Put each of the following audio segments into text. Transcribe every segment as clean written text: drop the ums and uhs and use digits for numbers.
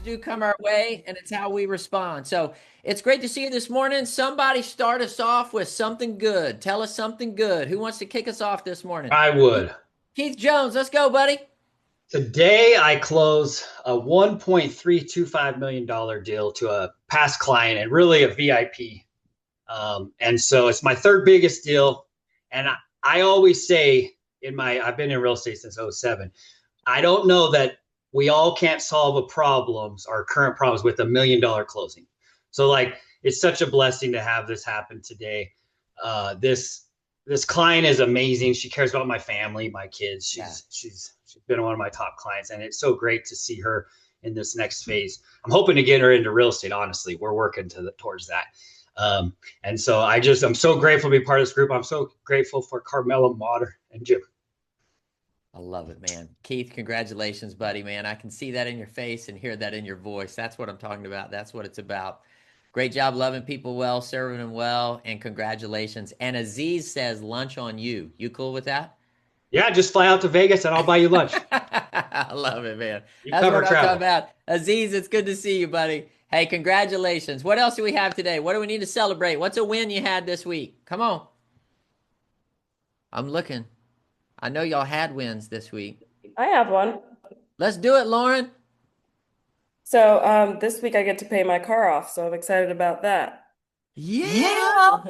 do come our way, and it's how we respond. So it's great to see you this morning. Somebody start us off with something good. Tell us something good. Who wants to kick us off this morning? I would. Keith Jones, let's go, buddy. Today, I close a $1.325 million deal to a past client and really a VIP. And so it's my third biggest deal. And I always say I've been in real estate since '07. I don't know that we all can't solve our current problems with $1 million closing. So it's such a blessing to have this happen today. This client is amazing. She cares about my family, my kids. She's been one of my top clients, and it's so great to see her in this next phase. I'm hoping to get her into real estate. Honestly, we're working towards that. And so I'm so grateful to be part of this group. I'm so grateful for Carmela, Mater, and Jim. I love it, man. Keith, congratulations, buddy, man. I can see that in your face and hear that in your voice. That's what I'm talking about. That's what it's about. Great job loving people well, serving them well, and congratulations. And Aziz says lunch on you. You cool with that? Yeah, just fly out to Vegas and I'll buy you lunch. I love it, man. That's what I'm talking about. Aziz, it's good to see you, buddy. Hey, congratulations. What else do we have today? What do we need to celebrate? What's a win you had this week? Come on. I'm looking. I know y'all had wins this week. I have one. Let's do it, Lauren. So this week I get to pay my car off, so I'm excited about that. Yeah.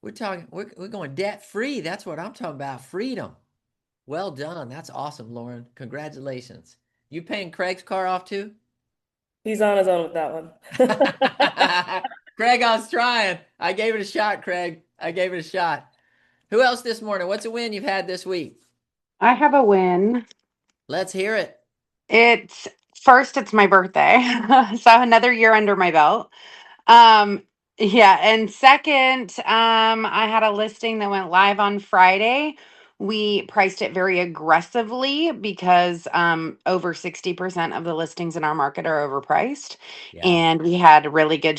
We're going debt free. That's what I'm talking about. Freedom. Well done. That's awesome, Lauren. Congratulations. You paying Craig's car off too? He's on his own with that one. Craig, I was trying. I gave it a shot, Craig. I gave it a shot. Who else this morning? What's a win you've had this week? I have a win. Let's hear it. It's my birthday. So another year under my belt. Yeah, and second, I had a listing that went live on Friday. We priced it very aggressively because over 60% of the listings in our market are overpriced. Yeah. And we had really good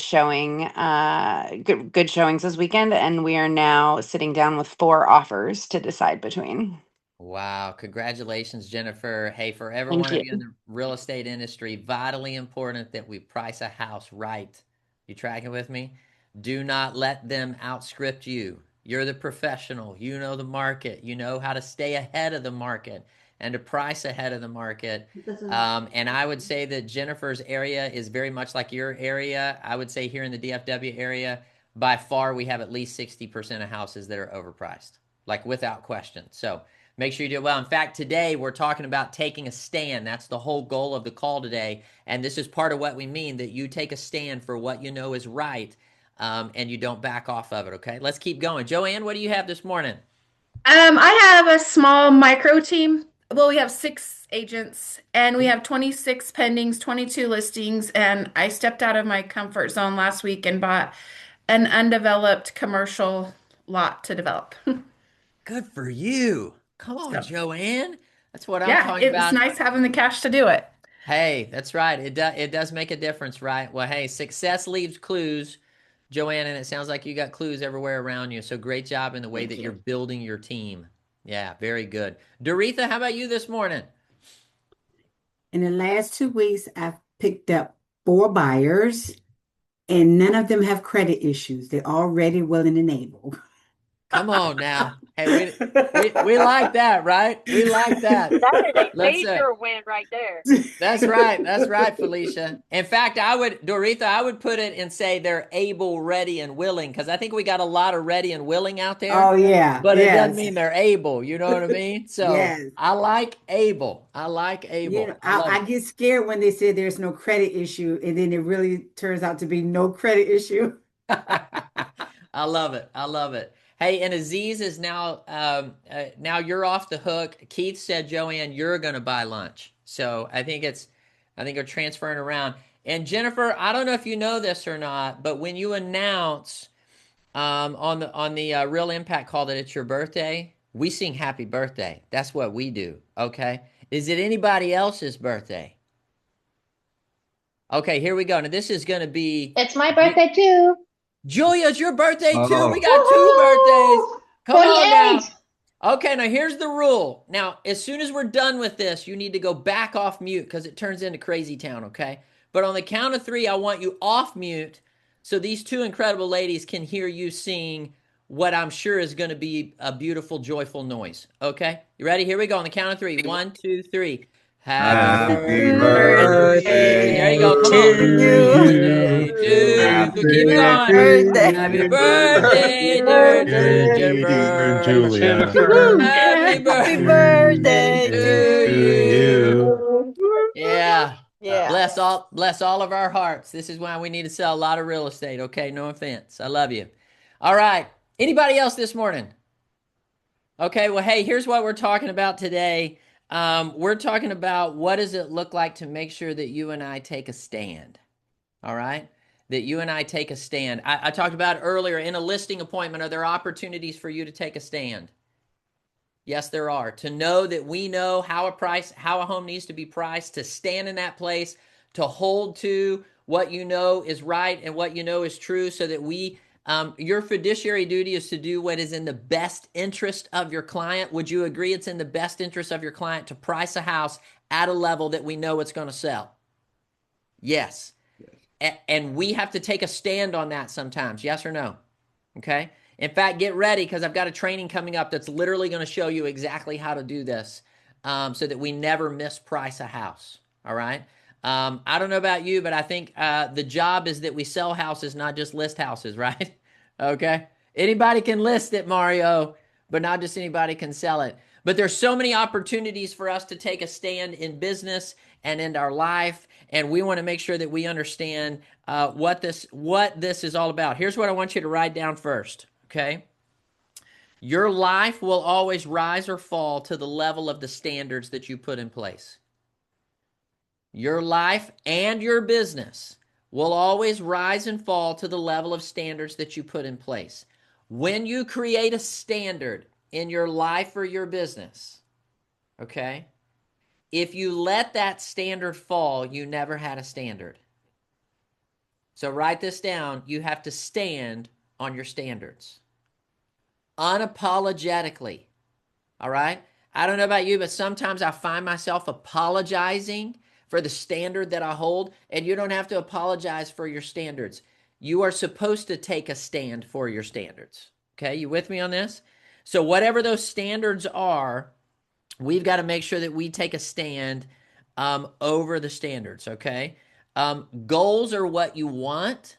good showings this weekend, and we are now sitting down with 4 offers to decide between. Wow. Congratulations, Jennifer. Hey, for every Thank one you. of you in the real estate industry, vitally important that we price a house right. You tracking with me? Do not let them outscript you. You're the professional. You know the market. You know how to stay ahead of the market and to price ahead of the market. And I would say that Jennifer's area is very much like your area. I would say here in the DFW area, by far, we have at least 60% of houses that are overpriced, like without question. So make sure you do it well. In fact, today we're talking about taking a stand. That's the whole goal of the call today. And this is part of what we mean, that you take a stand for what you know is right, and you don't back off of it, okay? Let's keep going. Joanne, what do you have this morning? I have a small micro team. Well, we have 6 agents and we have 26 pendings, 22 listings. And I stepped out of my comfort zone last week and bought an undeveloped commercial lot to develop. Good for you. Come on, So, Joanne. That's what I'm yeah, talking it's about. nice having the cash to do it. Hey, that's right. It does make a difference, right? Well, hey, success leaves clues, Joanne, and it sounds like you got clues everywhere around you. So great job in the way Thank that you. you're building your team. Yeah, very good. Doretha, how about you this morning? In the last 2 weeks, I've picked up 4 buyers, and none of them have credit issues. They're already willing and able. Come on now. Hey, we like that, right? We like that. That is a Let's say. major win right there. That's right. That's right, Felicia. In fact, Doretha, I would put it and say they're able, ready, and willing, because I think we got a lot of ready and willing out there. Oh, yeah. But it doesn't Yes. mean they're able. You know what I mean? So Yes. I like able. I like able. You know, I love I it. get scared when they say there's no credit issue, and then it really turns out to be no credit issue. I love it. I love it. Hey, and Aziz is now you're off the hook. Keith said, Joanne, you're going to buy lunch. So I think we're transferring around. And Jennifer, I don't know if you know this or not, but when you announce on the Real Impact call that it's your birthday, we sing happy birthday. That's what we do. Okay. Is it anybody else's birthday? Okay, here we go. Now this is going to be. It's my birthday too. Julia, it's your birthday too. Oh. We got 2 birthdays. Come on now. 48. Okay, now here's the rule. Now, as soon as we're done with this, you need to go back off mute because it turns into crazy town, okay? But on the count of three, I want you off mute so these two incredible ladies can hear you sing what I'm sure is going to be a beautiful, joyful noise. Okay? You ready? Here we go. On the count of three. 1, 2, 3. Happy Happy birthday. There you birthday go. Come to on. you. Birthday to you. Keep it Happy going. Happy birthday, birthday, dear dear Jennifer. Julia. Jennifer. Happy Happy birthday birthday to To you. you. you. Yeah. Yeah. Bless all of our hearts. This is why we need to sell a lot of real estate. Okay, no offense. I love you. All right. Anybody else this morning? Okay, well, hey, here's what we're talking about today. We're talking about what does it look like to make sure that you and I take a stand. All right? That you and I take a stand. I talked about earlier in a listing appointment, are there opportunities for you to take a stand? Yes, there are. To know that we know how a home needs to be priced, to stand in that place, to hold to what you know is right and what you know is true, so that your fiduciary duty is to do what is in the best interest of your client. Would you agree it's in the best interest of your client to price a house at a level that we know it's going to sell? Yes. And we have to take a stand on that sometimes. Yes or no? Okay. In fact, get ready because I've got a training coming up that's literally going to show you exactly how to do this so that we never misprice a house. All right. I don't know about you, but I think the job is that we sell houses, not just list houses, right? Okay. Anybody can list it, Mario, but not just anybody can sell it. But there's so many opportunities for us to take a stand in business and in our life, and we want to make sure that we understand what this is all about. Here's what I want you to write down first, okay? Your life will always rise or fall to the level of the standards that you put in place. Your life and your business will always rise and fall to the level of standards that you put in place. When you create a standard in your life or your business, okay, if you let that standard fall, you never had a standard. So write this down. You have to stand on your standards unapologetically. All right? I don't know about you, but sometimes I find myself apologizing for the standard that I hold, and you don't have to apologize for your standards. You are supposed to take a stand for your standards. Okay? You with me on this? So whatever those standards are, we've got to make sure that we take a stand over the standards, okay? Goals are what you want.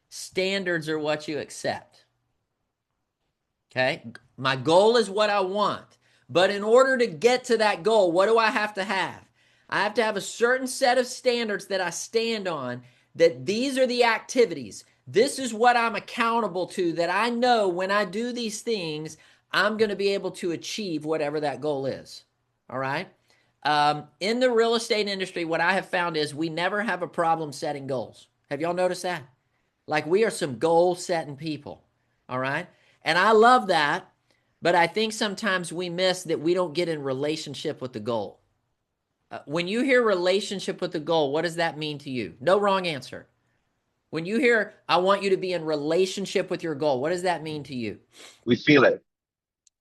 Standards are what you accept. Okay? My goal is what I want. But in order to get to that goal, what do I have to have? I have to have a certain set of standards that I stand on, that these are the activities. This is what I'm accountable to, that I know when I do these things, I'm going to be able to achieve whatever that goal is. All right? In the real estate industry, what I have found is we never have a problem setting goals. Have y'all noticed that? Like we are some goal-setting people. All right? And I love that, but I think sometimes we miss that we don't get in relationship with the goal. When you hear relationship with the goal, what does that mean to you? No wrong answer. When you hear, I want you to be in relationship with your goal, what does that mean to you? We feel it.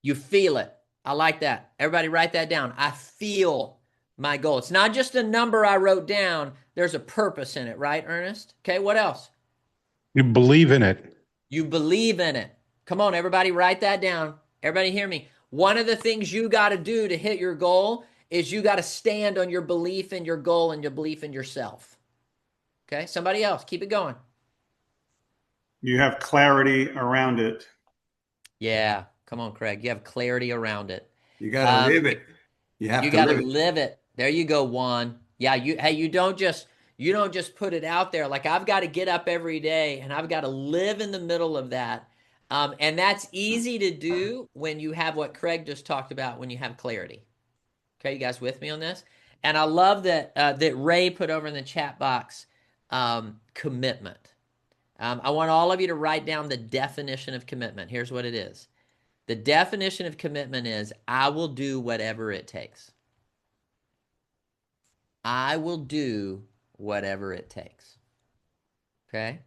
You feel it. I like that. Everybody write that down. I feel my goal. It's not just a number I wrote down. There's a purpose in it, right, Ernest? Okay, what else? You believe in it. You believe in it. Come on, everybody write that down. Everybody hear me. One of the things you got to do to hit your goal is you got to stand on your belief in your goal and your belief in yourself. Okay, somebody else, keep it going. You have clarity around it. Yeah, come on, Craig. You have clarity around it. You got to live it. You have to got to live it. live it. There you go, Juan. Yeah, you don't just put it out there. Like I've got to get up every day and I've got to live in the middle of that. And that's easy to do when you have what Craig just talked about, when you have clarity. Okay, you guys with me on this? And I love that that Ray put over in the chat box commitment. I want all of you to write down the definition of commitment. Here's what it is. The definition of commitment is I will do whatever it takes. I will do whatever it takes. Okay?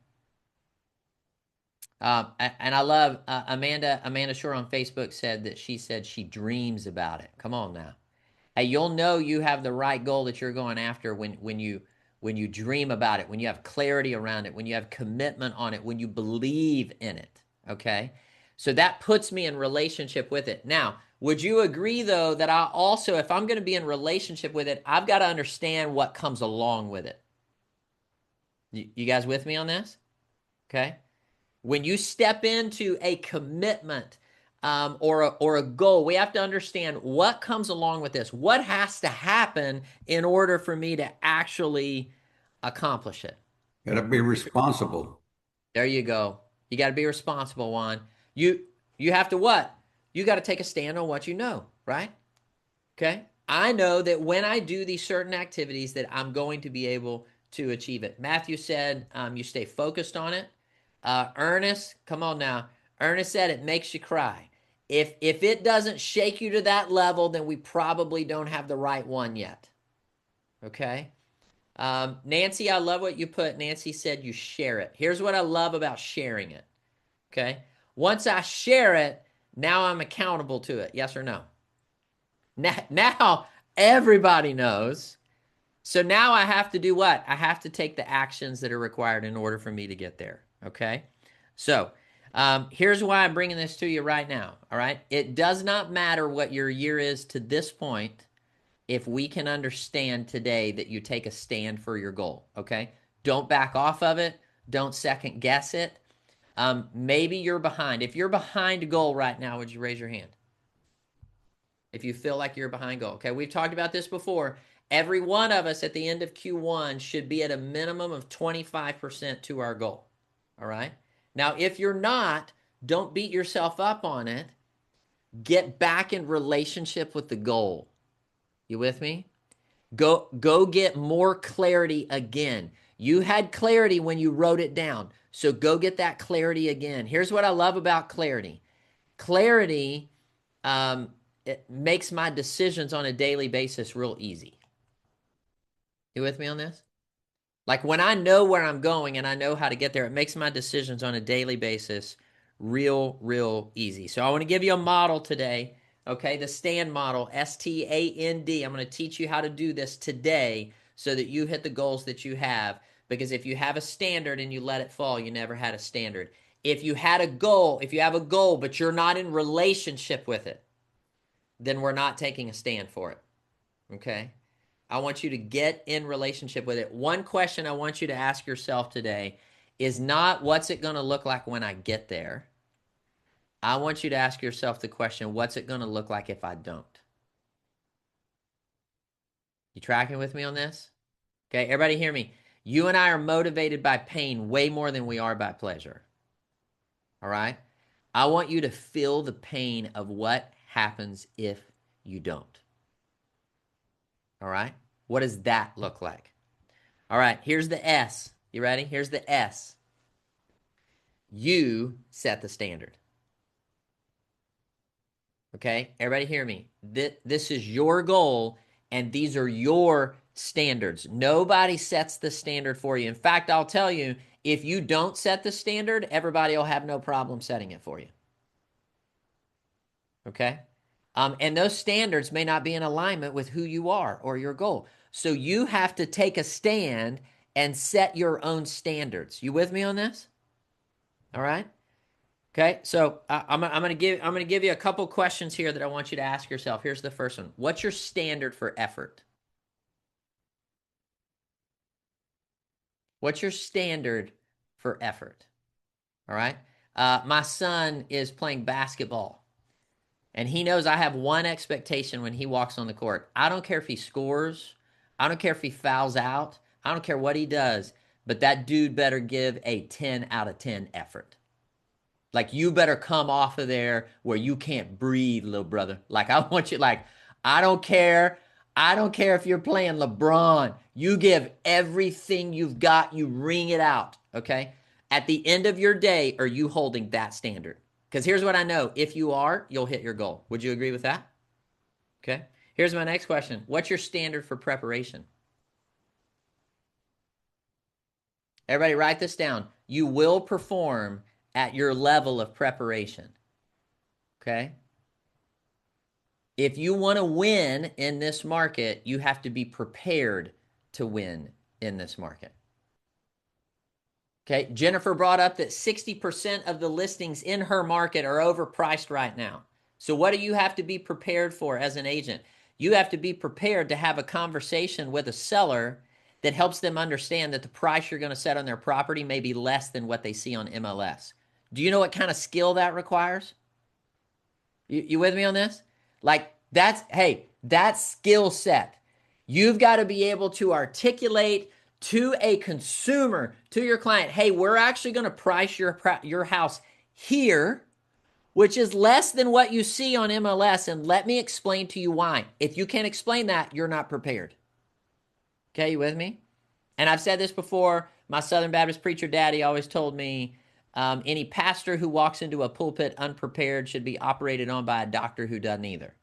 And I love Amanda Shore on Facebook said she dreams about it. Come on now. Hey, you'll know you have the right goal that you're going after when you when you dream about it, when you have clarity around it, when you have commitment on it, when you believe in it, okay? So that puts me in relationship with it. Now, would you agree, though, that I also, if I'm going to be in relationship with it, I've got to understand what comes along with it? You guys with me on this? Okay. When you step into a commitment or a goal, we have to understand what comes along with this. What has to happen in order for me to actually accomplish it? Gotta be responsible. There you go. You got to be responsible, Juan. You have to what? You got to take a stand on what you know, right? Okay. I know that when I do these certain activities that I'm going to be able to achieve it. Matthew said you stay focused on it. Ernest, come on now. Ernest said it makes you cry. If it doesn't shake you to that level, then we probably don't have the right one yet. Okay. Nancy, I love what you put. Nancy said you share it. Here's what I love about sharing it. Okay. Once I share it, now I'm accountable to it. Yes or no? Now everybody knows. So now I have to do what? I have to take the actions that are required in order for me to get there. Okay. So here's why I'm bringing this to you right now. All right. It does not matter what your year is to this point if we can understand today that you take a stand for your goal. Okay. Don't back off of it. Don't second guess it. Maybe you're behind. If you're behind a goal right now, would you raise your hand? If you feel like you're behind goal. Okay, we've talked about this before. Every one of us at the end of Q1 should be at a minimum of 25% to our goal. All right. Now, if you're not, don't beat yourself up on it. Get back in relationship with the goal. You with me? Go get more clarity again. You had clarity when you wrote it down. So go get that clarity again. Here's what I love about clarity. Clarity it makes my decisions on a daily basis real easy. You with me on this? Like when I know where I'm going and I know how to get there, it makes my decisions on a daily basis real easy. So I want to give you a model today. Okay, the S.T.A.N.D model, S-T-A.N.D. I'm going to teach you how to do this today so that you hit the goals that you have. Because if you have a standard and you let it fall, you never had a standard. If you had a goal, if you have a goal, but you're not in relationship with it, then we're not taking a stand for it. Okay? I want you to get in relationship with it. One question I want you to ask yourself today is not what's it going to look like when I get there. I want you to ask yourself the question, what's it going to look like if I don't? You tracking with me on this? Okay, everybody hear me. You and I are motivated by pain way more than we are by pleasure. All right? I want you to feel the pain of what happens if you don't. All right? What does that look like? All right, here's the S. You ready? Here's the S. You set the standard. Okay? Everybody hear me. This is your goal, and these are your standards. Nobody sets the standard for you. In fact, I'll tell you, if you don't set the standard, everybody will have no problem setting it for you. Okay? And those standards may not be in alignment with who you are or your goal. So you have to take a stand and set your own standards. You with me on this? All right. Okay. So I'm gonna give you a couple questions here that I want you to ask yourself. Here's the first one. What's your standard for effort? What's your standard for effort? All right. My son is playing basketball. And he knows I have one expectation when he walks on the court. I don't care if he scores. I don't care if he fouls out. I don't care what he does. But that dude better give a 10 out of 10 effort. Like, you better come off of there where you can't breathe, little brother. Like, I want you, like, I don't care. I don't care if you're playing LeBron. You give everything you've got. You wring it out, okay? At the end of your day, are you holding that standard? Because here's what I know. If you are, you'll hit your goal. Would you agree with that? Okay. Here's my next question. What's your standard for preparation? Everybody write this down. You will perform at your level of preparation. Okay. If you want to win in this market, you have to be prepared to win in this market. Okay, Jennifer brought up that 60% of the listings in her market are overpriced right now. So what do you have to be prepared for as an agent? You have to be prepared to have a conversation with a seller that helps them understand that the price you're going to set on their property may be less than what they see on MLS. Do you know what kind of skill that requires? You with me on this? Like that skill set. You've got to be able to articulate to a consumer, to your client, hey, we're actually going to price your house here, which is less than what you see on MLS, and let me explain to you why. If you can't explain that, you're not prepared. Okay, you with me? And I've said this before. My Southern Baptist preacher daddy always told me, any pastor who walks into a pulpit unprepared should be operated on by a doctor who doesn't either.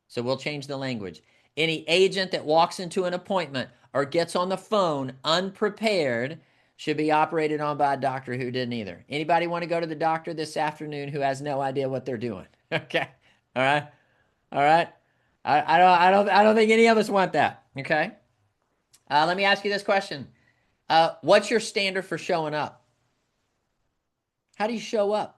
So we'll change the language. Any agent that walks into an appointment or gets on the phone unprepared should be operated on by a doctor who didn't either. Anybody want to go to the doctor this afternoon who has no idea what they're doing? Okay. All right. All right. I don't think any of us want that. Okay. Let me ask you this question. What's your standard for showing up? How do you show up?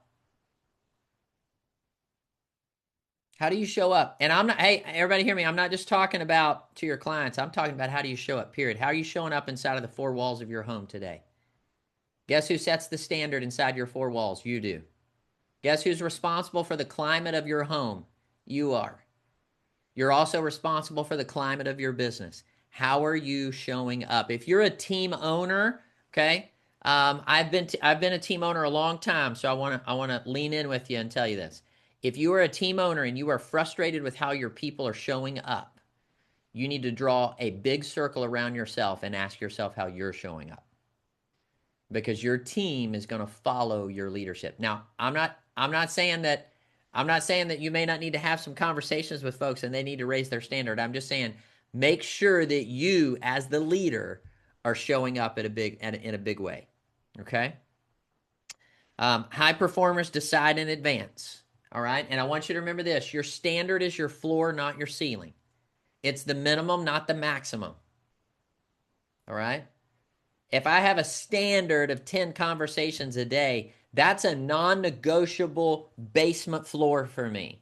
How do you show up? And I'm not, hey, everybody hear me. I'm not just talking about to your clients. I'm talking about how do you show up, period. How are you showing up inside of the four walls of your home today? Guess who sets the standard inside your four walls? You do. Guess who's responsible for the climate of your home? You are. You're also responsible for the climate of your business. How are you showing up? If you're a team owner, okay, I've been a team owner a long time, so I want to lean in with you and tell you this. If you are a team owner and you are frustrated with how your people are showing up, you need to draw a big circle around yourself and ask yourself how you're showing up, because your team is going to follow your leadership. Now, I'm not saying that you may not need to have some conversations with folks and they need to raise their standard. I'm just saying make sure that you as the leader are showing up in a big way. Okay? High performers decide in advance. All right? And I want you to remember this. Your standard is your floor, not your ceiling. It's the minimum, not the maximum. All right? If I have a standard of 10 conversations a day, that's a non-negotiable basement floor for me.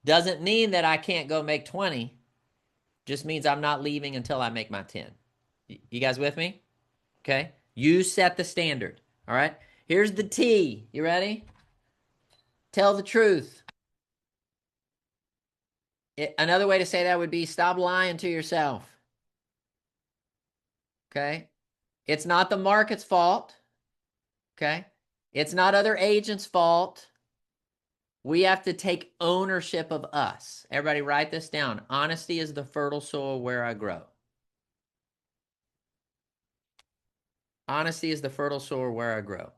Doesn't mean that I can't go make 20. Just means I'm not leaving until I make my 10. You guys with me? Okay? You set the standard. All right? Here's the T. You ready? Tell the truth. Another way to say that would be stop lying to yourself. Okay? It's not the market's fault. Okay? It's not other agents' fault. We have to take ownership of us. Everybody write this down. Honesty is the fertile soil where I grow. Honesty is the fertile soil where I grow.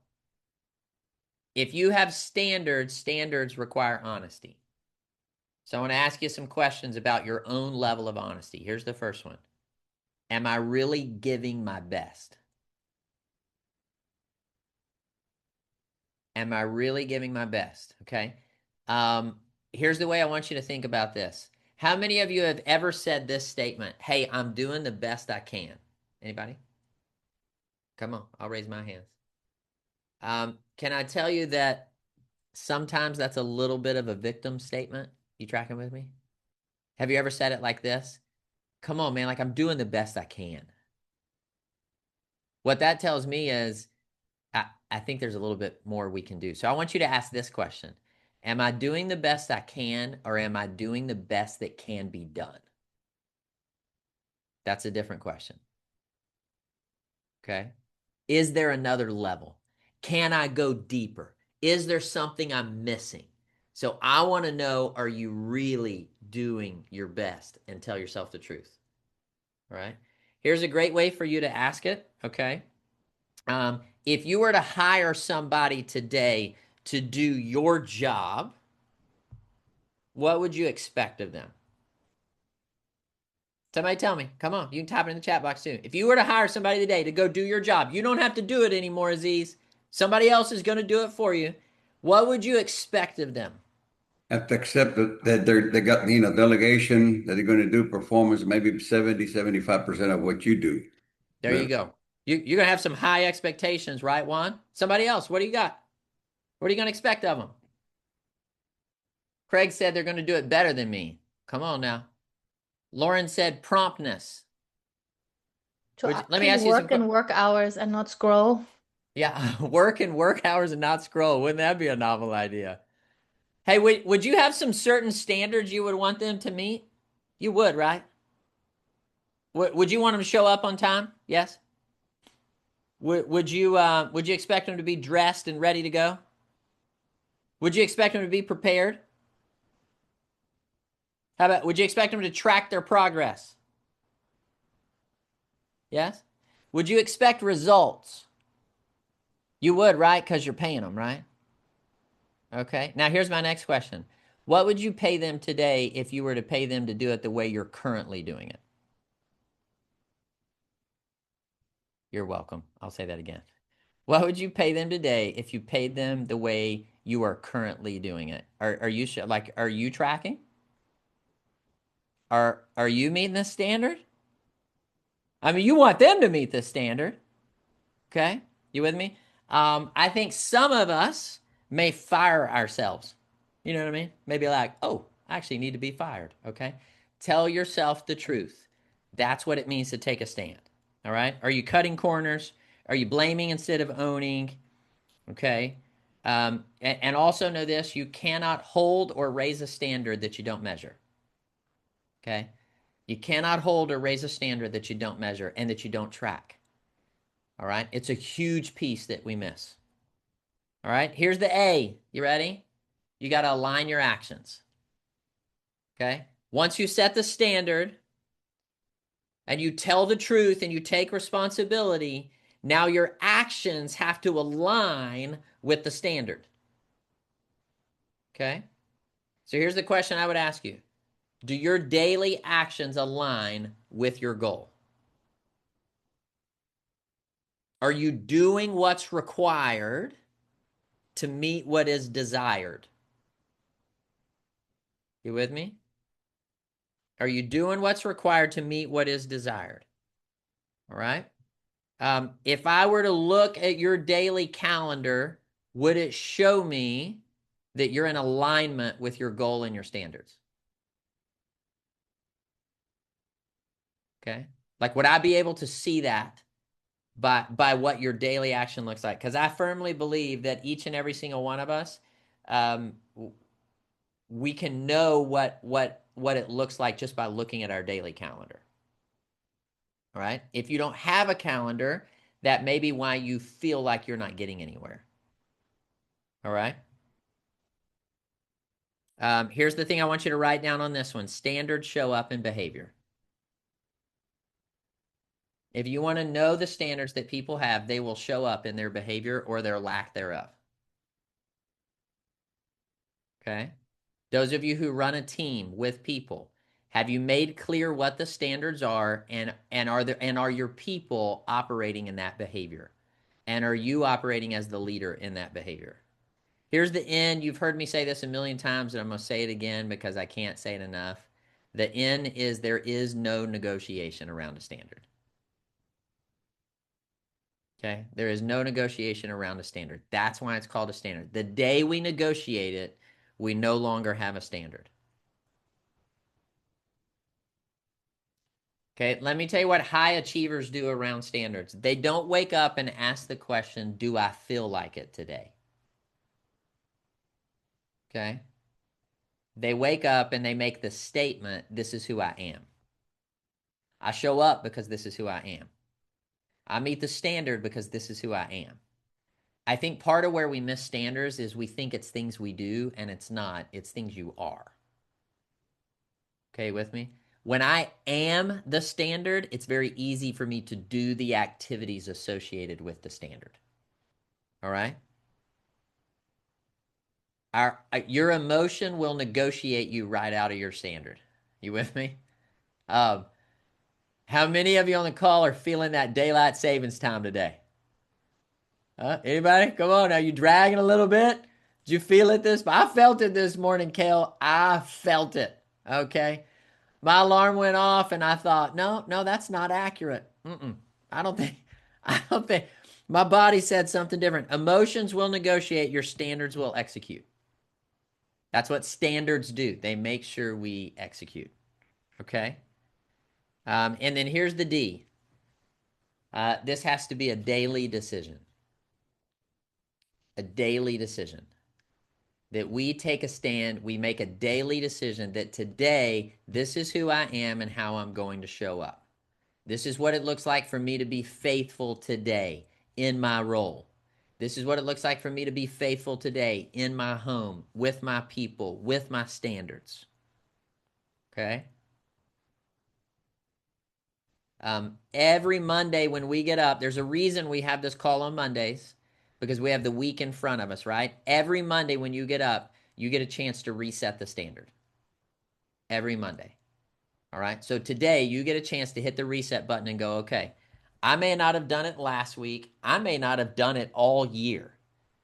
If you have standards, standards require honesty. So I want to ask you some questions about your own level of honesty. Here's the first one. Am I really giving my best? Am I really giving my best? Okay. Here's the way I want you to think about this. How many of you have ever said this statement? Hey, I'm doing the best I can. Anybody? Come on, I'll raise my hands. Can I tell you that sometimes that's a little bit of a victim statement? You tracking with me? Have you ever said it like this? Come on, man, like I'm doing the best I can. What that tells me is I think there's a little bit more we can do. So I want you to ask this question. Am I doing the best I can, or am I doing the best that can be done? That's a different question. Okay. Is there another level? Can I go deeper? Is there something I'm missing? So I want to know, are you really doing your best? And tell yourself the truth. All right. Here's a great way for you to ask it. Okay. If you were to hire somebody today to do your job, what would you expect of them? Somebody tell me. Come on. You can type it in the chat box too. If you were to hire somebody today to go do your job, you don't have to do it anymore, Aziz. Somebody else is going to do it for you. What would you expect of them? Have to accept that they got, delegation, that they're going to do performance, maybe 70, 75% of what you do. There you go. You're going to have some high expectations, right, Juan? Somebody else, what do you got? What are you going to expect of them? Craig said they're going to do it better than me. Come on now. Lauren said promptness. To Let me actually ask you some work in work hours and not scroll. Yeah, work in work hours and not scroll. Wouldn't that be a novel idea? Hey, would you have some certain standards you would want them to meet? You would, right? Would you want them to show up on time? Yes. Would you expect them to be dressed and ready to go? Would you expect them to be prepared? How about, would you expect them to track their progress? Yes. Would you expect results? You would, right? Because you're paying them, right? Okay. Now here's my next question. What would you pay them today if you were to pay them to do it the way you're currently doing it? You're welcome. I'll say that again. What would you pay them today if you paid them the way you are currently doing it? Are you like, are you tracking? Are you meeting the standard? I mean, you want them to meet the standard. Okay? You with me? I think some of us may fire ourselves. You know what I mean? Maybe like, oh, I actually need to be fired. Okay? Tell yourself the truth. That's what it means to take a stand. All right? Are you cutting corners? Are you blaming instead of owning? Okay? And also know this, you cannot hold or raise a standard that you don't measure. Okay? You cannot hold or raise a standard that you don't measure and that you don't track. All right? It's a huge piece that we miss. All right? Here's the A. You ready? You got to align your actions. Okay? Once you set the standard and you tell the truth and you take responsibility, now your actions have to align with the standard. Okay? So here's the question I would ask you. Do your daily actions align with your goal? Are you doing what's required to meet what is desired? You with me? Are you doing what's required to meet what is desired? All right. If I were to look at your daily calendar, would it show me that you're in alignment with your goal and your standards? Okay. Like, would I be able to see that by what your daily action looks like? Because I firmly believe that each and every single one of us, we can know what it looks like just by looking at our daily calendar. All right. If you don't have a calendar, that may be why you feel like you're not getting anywhere. All right. Here's the thing I want you to write down on this one. Standards show up in behavior. If you want to know the standards that people have, they will show up in their behavior or their lack thereof. Okay. Those of you who run a team with people, have you made clear what the standards are, and are your people operating in that behavior? And are you operating as the leader in that behavior? Here's the N. You've heard me say this a million times, and I'm going to say it again because I can't say it enough. The N is there is no negotiation around a standard. Okay? There is no negotiation around a standard. That's why it's called a standard. The day we negotiate it, we no longer have a standard. Okay, let me tell you what high achievers do around standards. They don't wake up and ask the question, do I feel like it today? Okay? They wake up and they make the statement, this is who I am. I show up because this is who I am. I meet the standard because this is who I am. I think part of where we miss standards is we think it's things we do, and it's not. It's things you are. Okay, with me? When I am the standard, it's very easy for me to do the activities associated with the standard. All right? Your emotion will negotiate you right out of your standard. You with me? How many of you on the call are feeling that daylight savings time today? Anybody? Come on. Are you dragging a little bit? Did you feel it I felt it this morning, Kale. I felt it. Okay. My alarm went off and I thought, no, that's not accurate. I don't think my body said something different. Emotions will negotiate, your standards will execute. That's what standards do. They make sure we execute. Okay. And then here's the D. This has to be a daily decision. A daily decision. That we take a stand, we make a daily decision that today, this is who I am and how I'm going to show up. This is what it looks like for me to be faithful today in my role. This is what it looks like for me to be faithful today in my home, with my people, with my standards. Okay? Every Monday when we get up, there's a reason we have this call on Mondays, because we have the week in front of us, right? Every Monday when you get up, you get a chance to reset the standard. Every Monday. All right? So today you get a chance to hit the reset button and go, okay, I may not have done it last week. I may not have done it all year.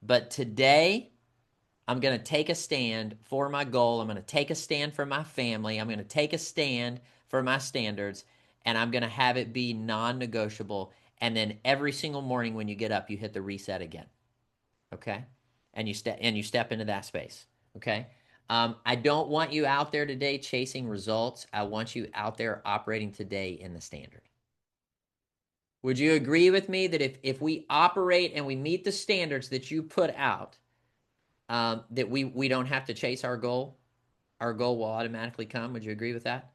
But today, I'm going to take a stand for my goal. I'm going to take a stand for my family. I'm going to take a stand for my standards. And I'm going to have it be non-negotiable. And then every single morning when you get up, you hit the reset again. Okay? And you step into that space. Okay? I don't want you out there today chasing results. I want you out there operating today in the standard. Would you agree with me that if we operate and we meet the standards that you put out, that we don't have to chase our goal? Our goal will automatically come. Would you agree with that?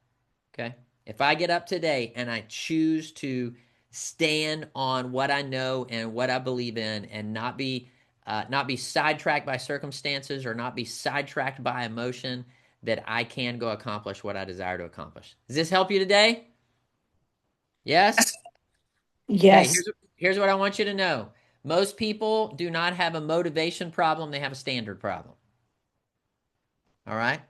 Okay. If I get up today and I choose to stand on what I know and what I believe in, and not be sidetracked by circumstances or not be sidetracked by emotion, that I can go accomplish what I desire to accomplish. Does this help you today? Yes? Yes. Okay, here's what I want you to know. Most people do not have a motivation problem. They have a standard problem. All right?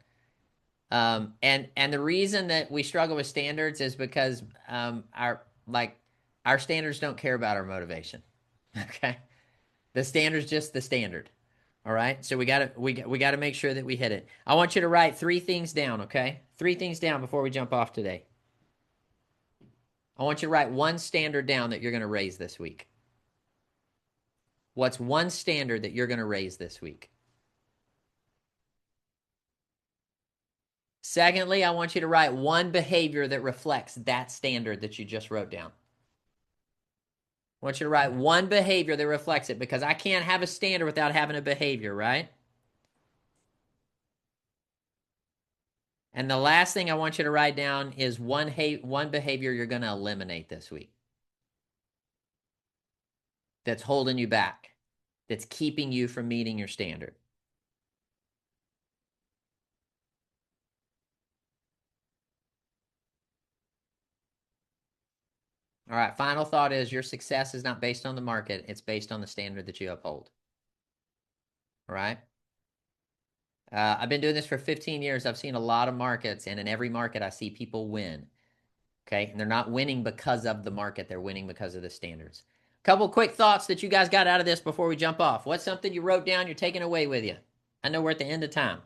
And the reason that we struggle with standards is because our standards don't care about our motivation. Okay? The standard's just the standard. All right? So we gotta make sure that we hit it. I want you to write 3 things down, okay? 3 things down before we jump off today. I want you to write 1 standard down that you're going to raise this week. What's 1 standard that you're going to raise this week? Secondly, I want you to write 1 behavior that reflects that standard that you just wrote down. I want you to write 1 behavior that reflects it, because I can't have a standard without having a behavior, right? And the last thing I want you to write down is 1 behavior you're going to eliminate this week. That's holding you back. That's keeping you from meeting your standard. All right, final thought is your success is not based on the market. It's based on the standard that you uphold. All right? I've been doing this for 15 years. I've seen a lot of markets, and in every market I see people win. Okay? And they're not winning because of the market. They're winning because of the standards. A couple quick thoughts that you guys got out of this before we jump off. What's something you wrote down you're taking away with you? I know we're at the end of time.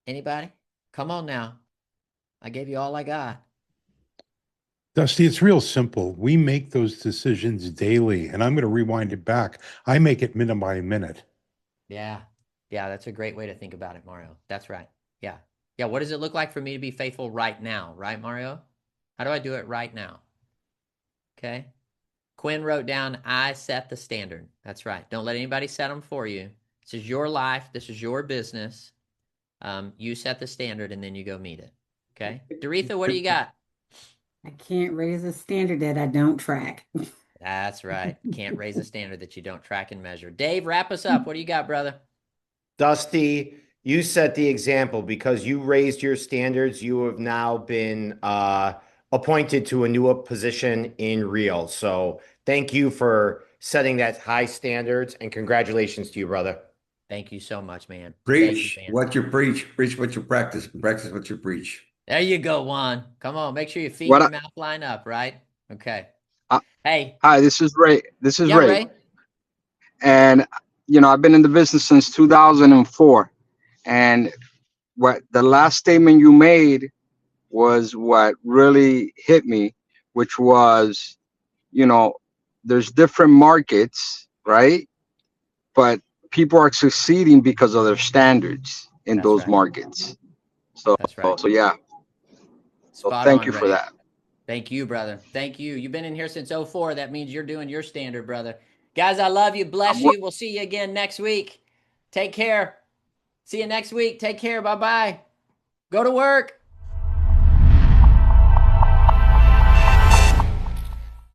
Anybody? Come on now. I gave you all I got. Dusty, it's real simple. We make those decisions daily, and I'm going to rewind it back. I make it minute by minute. Yeah. Yeah, that's a great way to think about it, Mario. That's right. Yeah. Yeah, what does it look like for me to be faithful right now, right, Mario? How do I do it right now? Okay. Quinn wrote down, I set the standard. That's right. Don't let anybody set them for you. This is your life. This is your business. You set the standard, and then you go meet it. Okay. Doretha, what do you got? I can't raise a standard that I don't track. That's right. Can't raise a standard that you don't track and measure. Dave, wrap us up. What do you got, brother? Dusty, you set the example because you raised your standards. You have now been appointed to a new position in Real. So thank you for setting that high standards, and congratulations to you, brother. Thank you so much, man. Preach Thank you, man. what you preach. Preach what you practice. Practice what you preach. There you go, Juan. Come on, make sure your feet and your mouth line up, right? Okay. Hey. Hi, this is Ray. Ray. And, I've been in the business since 2004. And what the last statement you made was what really hit me, which was, there's different markets, right? But people are succeeding because of their standards in That's those right. markets. So, That's right. so yeah. So Spot thank on, you for Ray. that. Thank you, brother. Thank you. You've been in here since 04. That means you're doing your standard, brother. Guys, I love you. Bless you. We'll see you again next week. Take care. See you next week. Take care. Bye-bye. Go to work.